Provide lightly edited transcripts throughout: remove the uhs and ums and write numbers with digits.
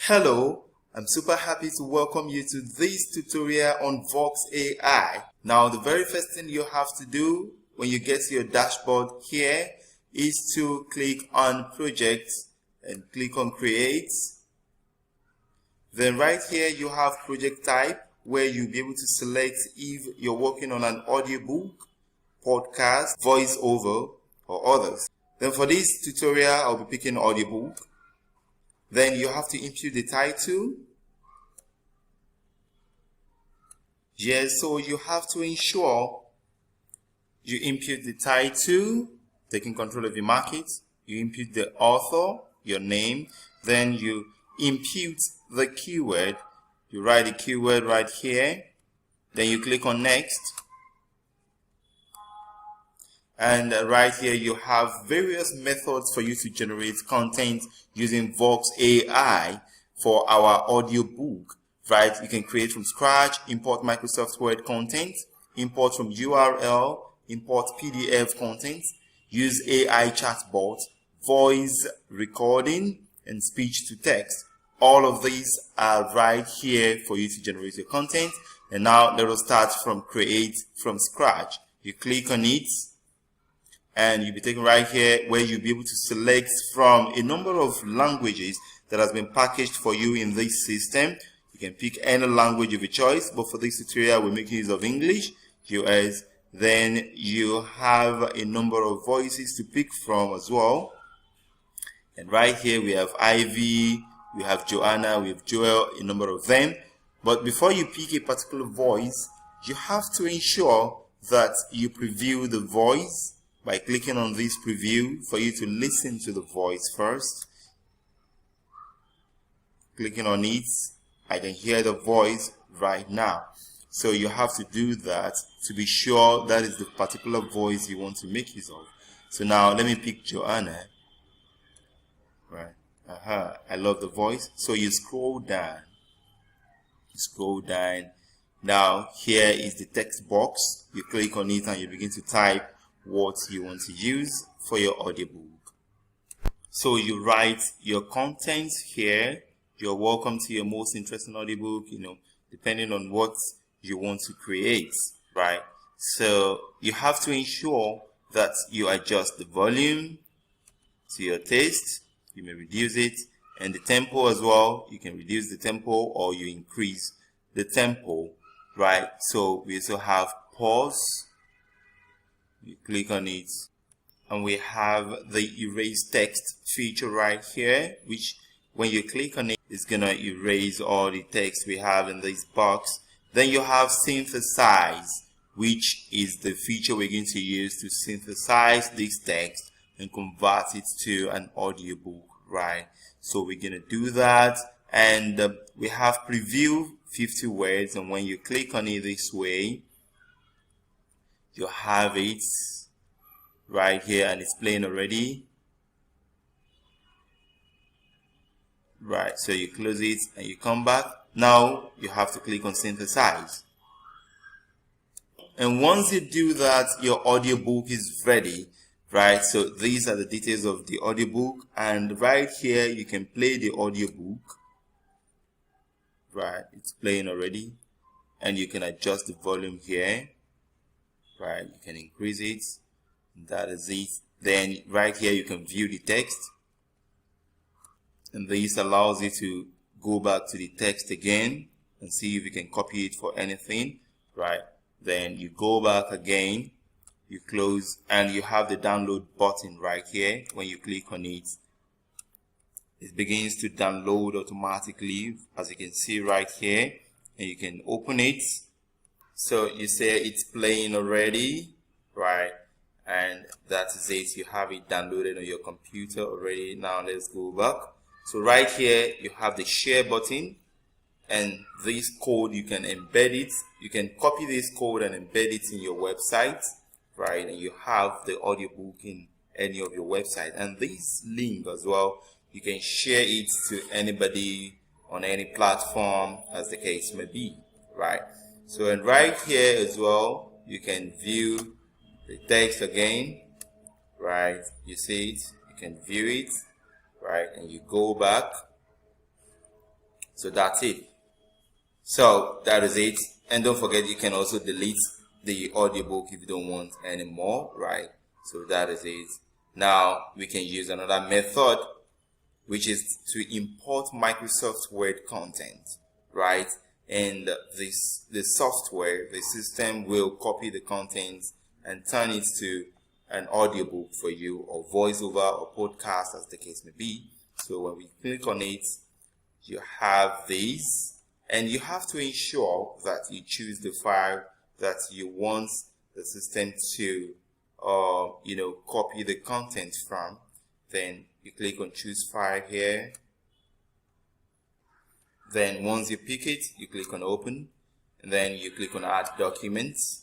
Hello, I'm super happy to welcome you to this tutorial on Vox AI. Now, the very first thing you have to do when you get to your dashboard here is to click on Project and click on Create. Then right here you have Project Type, where you'll be able to select if you're working on an audiobook, podcast, voiceover, or others. Then for this tutorial, I'll be picking audiobook. Then you have to input the title. Yes, so you have to ensure you input the title, taking control of your market. You input the author, your name. Then you input the keyword. You write the keyword right here. Then you click on Next. And right here you have various methods for you to generate content using Vox AI for our audiobook. Right, you can create from scratch, import Microsoft Word content, import from URL, import PDF content, use AI chatbot, voice recording, and speech to text. All of these are right here for you to generate your content. And now let us start from create from scratch. You click on it, and you'll be taken right here where you'll be able to select from a number of languages that has been packaged for you in this system. You can pick any language of your choice, but for this tutorial we're making use of English, US. Then you have a number of voices to pick from as well. And right here we have Ivy, we have Joanna, we have Joel, a number of them. But before you pick a particular voice, you have to ensure that you preview the voice by clicking on this preview for you to listen to the voice first. Clicking on it, I can hear the voice right now. So you have to do that to be sure that is the particular voice you want to make use of. So now let me pick Joanna. Right. I love the voice. So you scroll down. You scroll down. Now here is the text box. You click on it and you begin to type what you want to use for your audiobook. So you write your content here. You're welcome to your most interesting audiobook, depending on what you want to create, right? So you have to ensure that you adjust the volume to your taste. You may reduce it, and the tempo as well. You can reduce the tempo or you increase the tempo, right? So we also have pause. You click on it, and we have the erase text feature right here, which when you click on it, it's gonna erase all the text we have in this box. Then you have synthesize, which is the feature we're going to use to synthesize this text and convert it to an audiobook, right? So we're gonna do that, and we have preview 50 words, and when you click on it this way, you have it right here and it's playing already. Right, so you close it and you come back. Now you have to click on synthesize. And once you do that, your audiobook is ready, right? So these are the details of the audiobook, and right here you can play the audiobook. Right, it's playing already, and you can adjust the volume here. Right, you can increase it. That is it. Then right here you can view the text, and this allows you to go back to the text again and see if you can copy it for anything, right? Then you go back again, you close, and you have the download button right here. When you click on it, it begins to download automatically, as you can see right here, and you can open it. So you say it's playing already, right? And that is it. You have it downloaded on your computer already. Now let's go back. So right here you have the share button, and this code you can embed it. You can copy this code and embed it in your website, right? And you have the audiobook in any of your website. And this link as well, you can share it to anybody on any platform as the case may be, right? So, and right here as well, you can view the text again, right? You see it, you can view it, right? And you go back, So that's it. So that is it. And don't forget, you can also delete the audiobook if you don't want anymore, right? So that is it. Now we can use another method, which is to import Microsoft Word content, right? And the software, the system will copy the content and turn it to an audiobook for you, or voiceover, or podcast, as the case may be. So when we click on it, you have this, and you have to ensure that you choose the file that you want the system to copy the content from. Then you click on choose file here. Then once you pick it, you click on open, and then you click on add documents.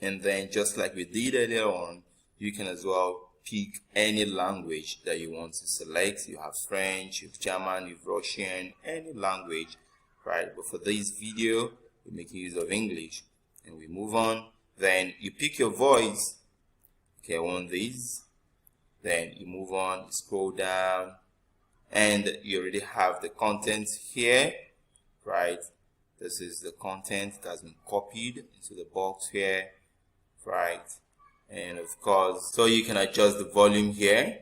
And then just like we did earlier on, you can as well pick any language that you want to select. You have French, you have German, you have Russian, any language, right? But for this video, we make use of English, and we move on. Then you pick your voice. Okay, I want this. Then you move on, you scroll down, and you already have the content here, right? This is the content that's been copied into the box here, right? And of course, so you can adjust the volume here.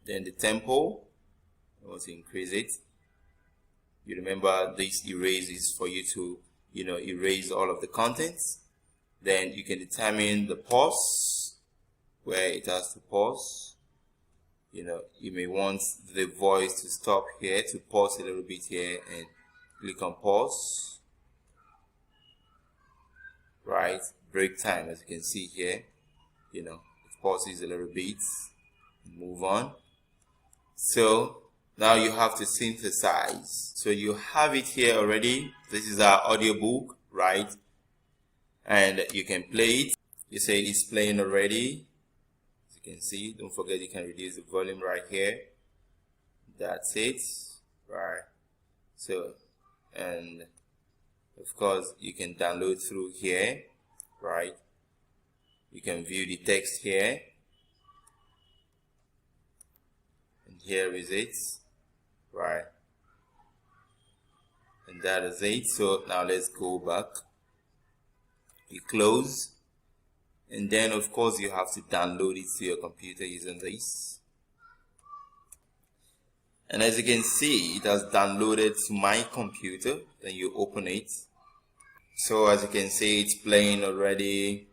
Then the tempo, I want to increase it. You remember this erase is for you to erase all of the contents. Then you can determine the pause, where it has to pause. You may want the voice to stop here, to pause a little bit here, and click on pause, right? Break time, as you can see here, it pauses a little bit, move on. So now you have to synthesize. So you have it here already. This is our audiobook, right? And you can play it. You say it's playing already. As you can see, don't forget you can reduce the volume right here. That's it, right? So, and of course you can download through here, right? You can view the text here, and here is it, right? And that is it. So now let's go back. You close, and then of course you have to download it to your computer using this. And as you can see, it has downloaded to my computer. Then you open it. So as you can see, it's playing already.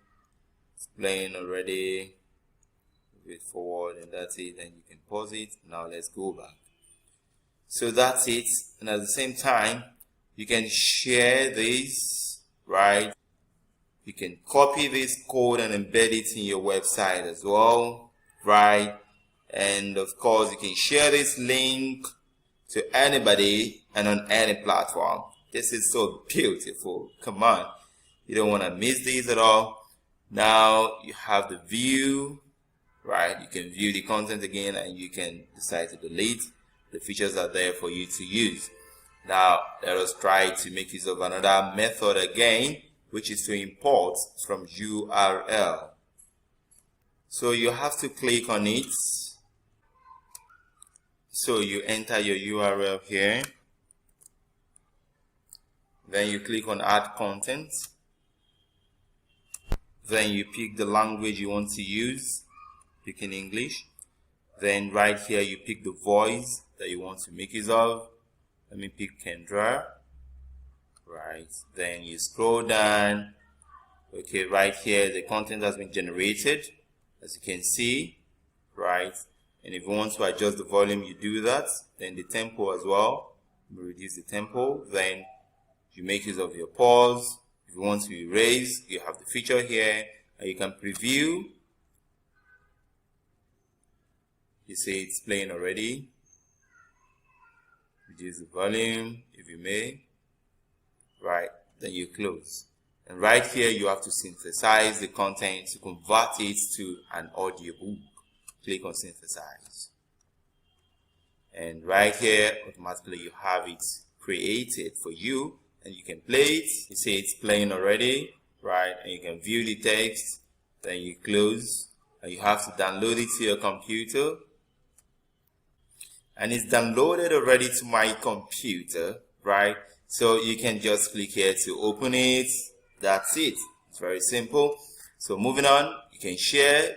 It's playing already. Move it forward, and that's it. Then you can pause it. Now let's go back. So that's it. And at the same time, you can share this, right? You can copy this code and embed it in your website as well, right? And of course, you can share this link to anybody and on any platform. This is so beautiful. Come on. You don't want to miss these at all. Now you have the view, right? You can view the content again, and you can decide to delete. The features are there for you to use. Now let us try to make use of another method again, which is to import from URL. So you have to click on it. So you enter your URL here. Then you click on add content. Then you pick the language you want to use. Pick in English. Then right here you pick the voice that you want to make use of. Let me pick Kendra. Right. Then you scroll down. Okay, right here the content has been generated, as you can see, right? And if you want to adjust the volume, you do that. Then the tempo as well. You reduce the tempo. Then you make use of your pause. If you want to erase, you have the feature here, and you can preview. You see it's playing already. Reduce the volume if you may. Right, then you close. And right here you have to synthesize the content to convert it to an audiobook. Click on synthesize. And right here automatically you have it created for you, and you can play it. You see it's playing already, right? And you can view the text. Then you close, and you have to download it to your computer. and it's downloaded already to my computer, right? So you can just click here to open it. That's it. It's very simple. So moving on, you can share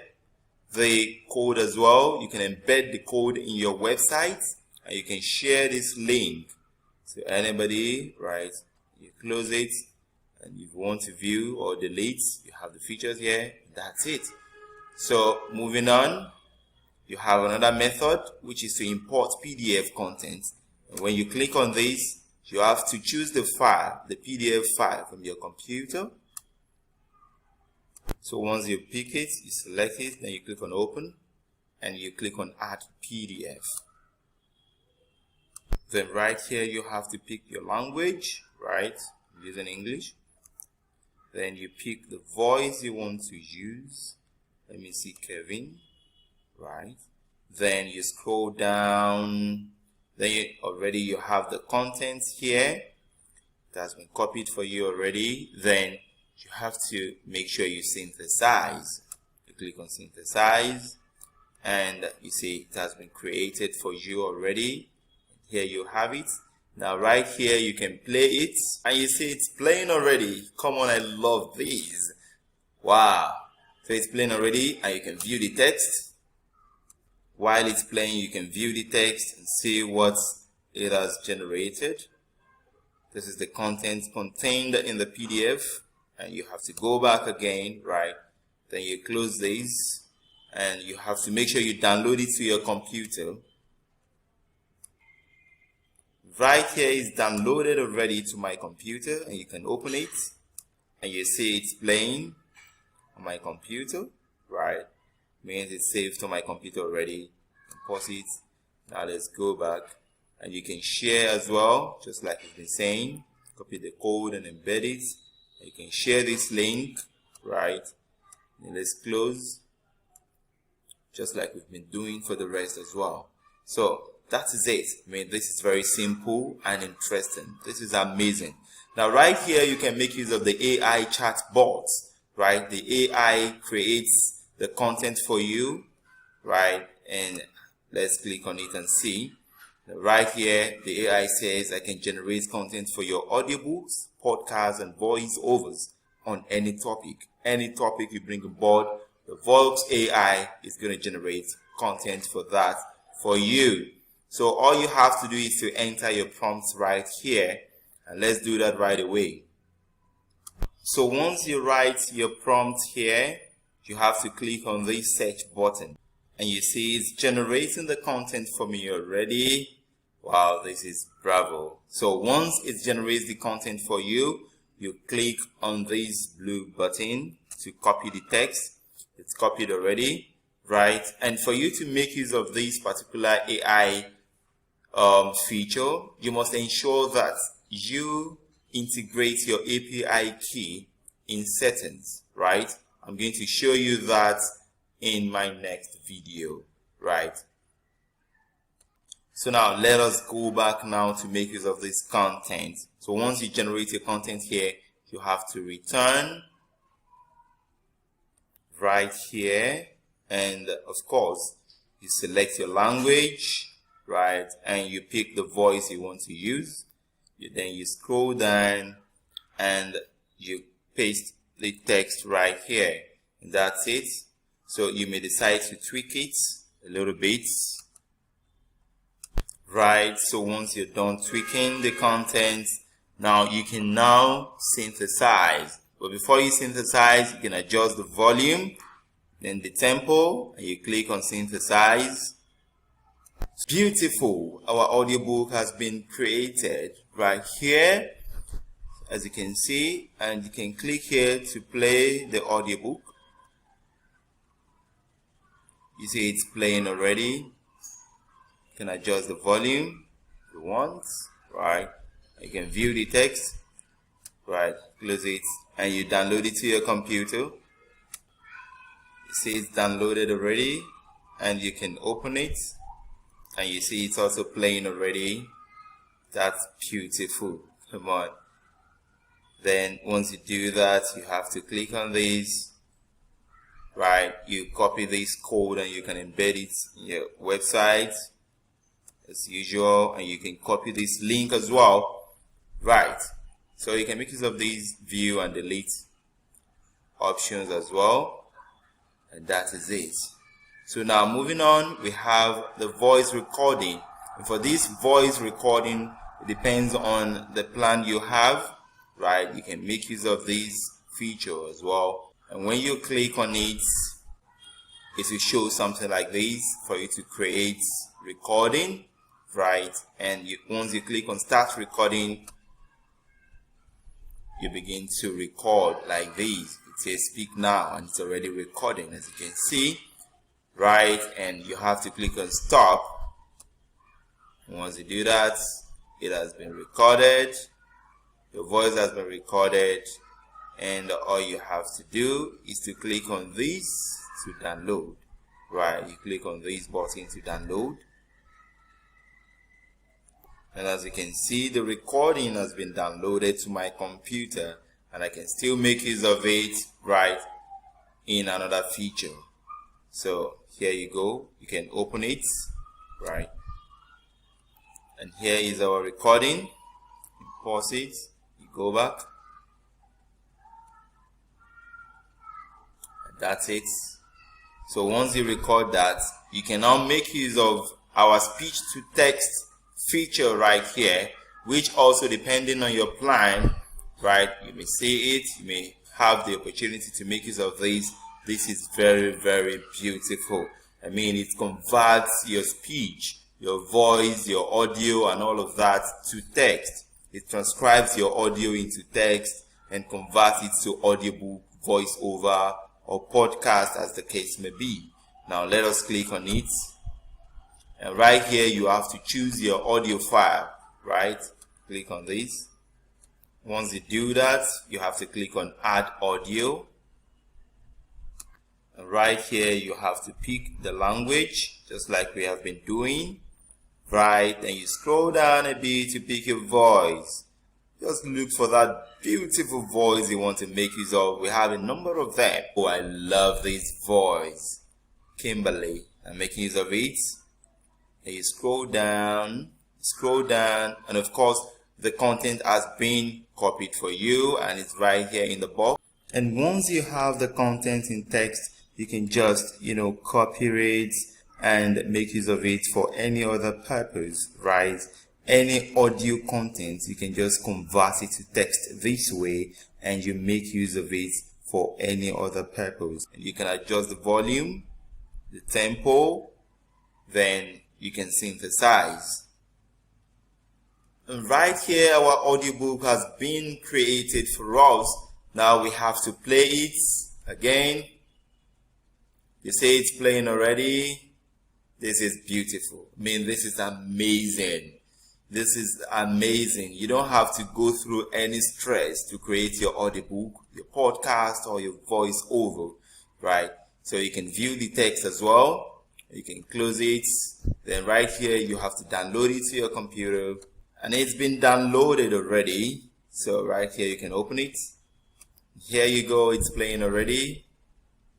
the code as well. You can embed the code in your website, and you can share this link to anybody, right? You close it, and if you want to view or delete, you have the features here. That's it. So moving on, you have another method, which is to import PDF content. And when you click on this, you have to choose the file, the PDF file from your computer. So once you pick it, you select it, then you click on open, and you click on add PDF. Then right here you have to pick your language, right? I'm using English. Then you pick the voice you want to use. Let me see, Kevin, right? Then you scroll down. Then you have the content here. It has been copied for you already. Then you have to make sure you synthesize. You click on synthesize, and you see it has been created for you already. Here you have it. Now right here you can play it, and you see it's playing already. Come on, I love these. Wow. So it's playing already, and you can view the text. While it's playing, you can view the text and see what it has generated. This is the content contained in the PDF, and you have to go back again, right? Then you close this, and you have to make sure you download it to your computer. Right here is downloaded already to my computer, and you can open it, and you see it's playing on my computer, right? Means it's saved to my computer already. Pause it. Now let's go back, and you can share as well, just like we've been saying. Copy the code and embed it. You can share this link, right? And let's close, just like we've been doing for the rest as well. So that is it. I mean, this is very simple and interesting. This is amazing. Now right here you can make use of the AI chat bots, right? The AI creates the content for you, right? And let's click on it and see. Right here, the AI says I can generate content for your audiobooks, podcasts, and voiceovers on any topic. Any topic you bring on board, the Vox AI is going to generate content for that for you. So all you have to do is to enter your prompts right here, and let's do that right away. So once you write your prompt here, you have to click on this search button, and you see it's generating the content for me already. Wow, this is bravo. So once it generates the content for you, you click on this blue button to copy the text. It's copied already, right? And for you to make use of this particular AI feature, you must ensure that you integrate your API key in settings, right? I'm going to show you that in my next video, right? So now let us go back now to make use of this content. So once you generate your content here, you have to return right here, and of course you select your language, right, and you pick the voice you want to use. Then you scroll down and you paste the text right here, and that's it. So you may decide to tweak it a little bit, right? So once you're done tweaking the content, now you can now synthesize. But before you synthesize, you can adjust the volume, then the tempo, and you click on synthesize. It's beautiful. Our audiobook has been created right here, as you can see, and you can click here to play the audiobook. You see it's playing already. You can adjust the volume if you want, right? You can view the text, right? Close it, and you download it to your computer. You see it's downloaded already, and you can open it, and you see it's also playing already. That's beautiful. Come on. Then once you do that, you have to click on this, right? You copy this code and you can embed it in your website, as usual, and you can copy this link as well, right? So you can make use of these view and delete options as well, and that is it. So now moving on, we have the voice recording. And for this voice recording, it depends on the plan you have, right? You can make use of this feature as well, and when you click on it, it will show something like this for you to create recording, right? And once you click on start recording, you begin to record like this. It says speak now, and it's already recording, as you can see, right? And you have to click on stop. Once you do that, it has been recorded, your voice has been recorded, and all you have to do is to click on this to download, right? You click on this button to download, and as you can see, the recording has been downloaded to my computer, and I can still make use of it, right, in another feature. So here you go, you can open it, right? And here is our recording. You pause it, you go back, and that's it. So once you record that, you can now make use of our speech to text feature right here, which also, depending on your plan, right, you may see it, you may have the opportunity to make use of this. This is very, very beautiful. I mean, it converts your speech, your voice, your audio, and all of that to text. It transcribes your audio into text and converts it to audiobook, voiceover, or podcast, as the case may be. Now let us click on it, and right here you have to choose your audio file, right? Click on this. Once you do that, you have to click on add audio, and right here you have to pick the language, just like we have been doing, right? And you scroll down a bit to pick your voice. Just look for that beautiful voice you want to make use of. We have a number of them. Oh, I love this voice, Kimberly. I'm making use of it. And you scroll down, and of course the content has been copied for you, and it's right here in the box. And once you have the content in text, you can just, copy it and make use of it for any other purpose, right? Any audio content, you can just convert it to text this way, and you make use of it for any other purpose. And you can adjust the volume, the tempo, then you can synthesize. And right here, our audiobook has been created for us. Now we have to play it again. You say it's playing already. This is beautiful. I mean, this is amazing. This is amazing. You don't have to go through any stress to create your audiobook, your podcast, or your voiceover, right? So you can view the text as well. You can close it. Then right here, you have to download it to your computer. And it's been downloaded already. So right here, you can open it. Here you go. It's playing already.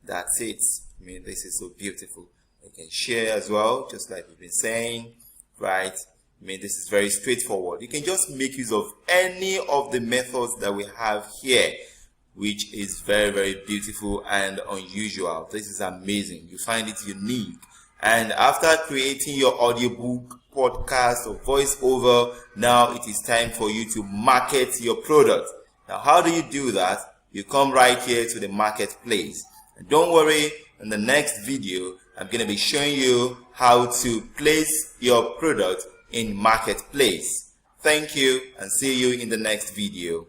That's it. I mean, this is so beautiful. You can share as well, just like we've been saying, right? I mean, this is very straightforward. You can just make use of any of the methods that we have here, which is very, very beautiful and unusual. This is amazing. You find it unique. And after creating your audiobook, podcast, or voiceover, now it is time for you to market your product. Now, how do you do that? You come right here to the marketplace. And don't worry, in the next video, I'm going to be showing you how to place your product in marketplace. Thank you, and see you in the next video.